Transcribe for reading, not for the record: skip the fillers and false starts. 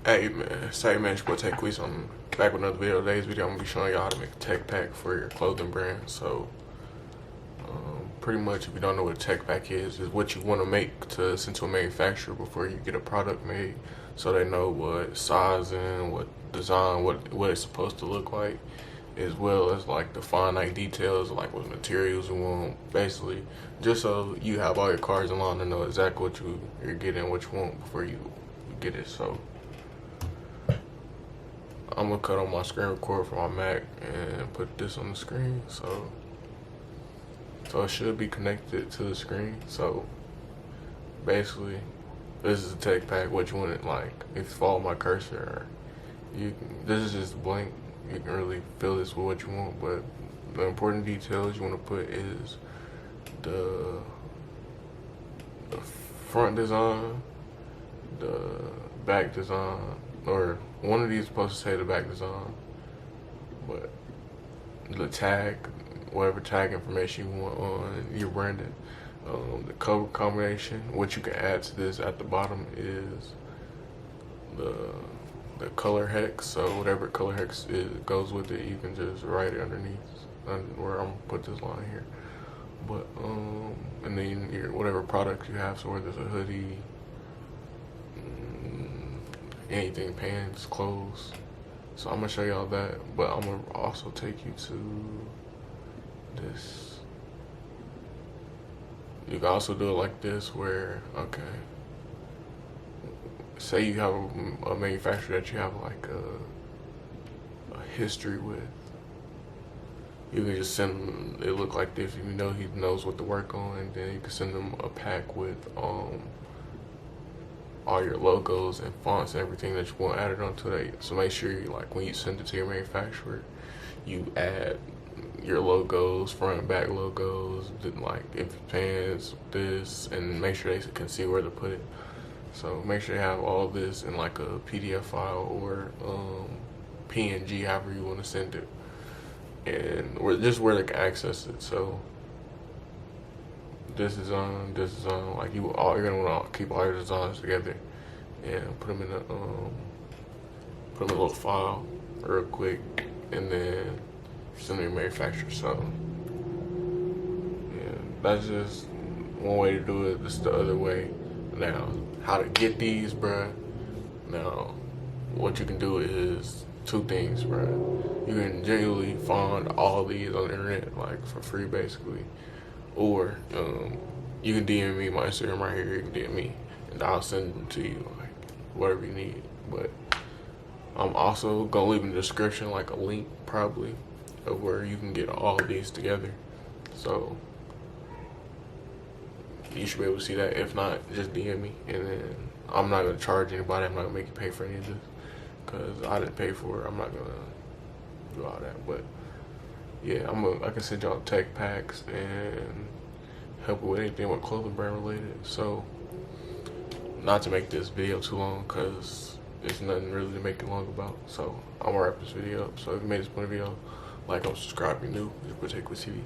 Hey man, say man, it's your boy Tech Quiz. I'm back with another video. Today's video, I'm gonna be showing y'all how to make a tech pack for your clothing brand. So, pretty much, if you don't know what a tech pack is what you want to make to send to a manufacturer before you get a product made, so they know what sizing, what design, what it's supposed to look like, as well as like the finite details, like what materials you want, basically, just so you have all your cards in line to know exactly what you're getting, what you want before you get it. So. I'm gonna cut on my screen record for my Mac and put this on the screen, so it should be connected to the screen. So basically, this is a tech pack. What you want it like? If you follow my cursor, this is just blank. You can really fill this with what you want, but the important details you want to put is the front design, the back design, or one of these is supposed to say the back design, but the tag, whatever tag information you want on your branding, the color combination. What you can add to this at the bottom is the color hex. So whatever color hex goes with it, you can just write it underneath where I'm gonna put this line here. But and then whatever product you have, so whether it's a hoodie, anything, pants, clothes. So I'm gonna show y'all that, but I'm gonna also take you to this. You can also do it like this, where, okay, say you have a manufacturer that you have like a history with. You can just send them, it look like this, you know he knows what to work on, and then you can send them a pack with all your logos and fonts and everything that you want added onto it. So make sure you, like, when you send it to your manufacturer, you add your logos, front and back logos, like if pants, this, and make sure they can see where to put it. So make sure you have all this in like a PDF file or PNG, however you want to send it, and just where they can access it. So this is on, like you're gonna want to keep all your designs together and put them in a little file real quick, and then send them to your manufacturer. So yeah, that's just one way to do it. This is the other way. Now, how to get these, bruh? Now, what you can do is two things, bruh. You can genuinely find all these on the internet, like for free, basically. Or you can DM me, my Instagram right here. You can DM me, and I'll send them to you, like whatever you need. But I'm also gonna leave in the description like a link, probably, of where you can get all of these together. So you should be able to see that. If not, just DM me, and then I'm not gonna charge anybody. I'm not gonna make you pay for any of this because I didn't pay for it. I'm not gonna do all that, but. Yeah, I can send y'all tech packs and help with anything with clothing brand related. So, not to make this video too long, because there's nothing really to make it long about. So, I'm gonna wrap this video up. So, if you made this point of video, like and subscribe if you're new. It's Tech Quiz TV.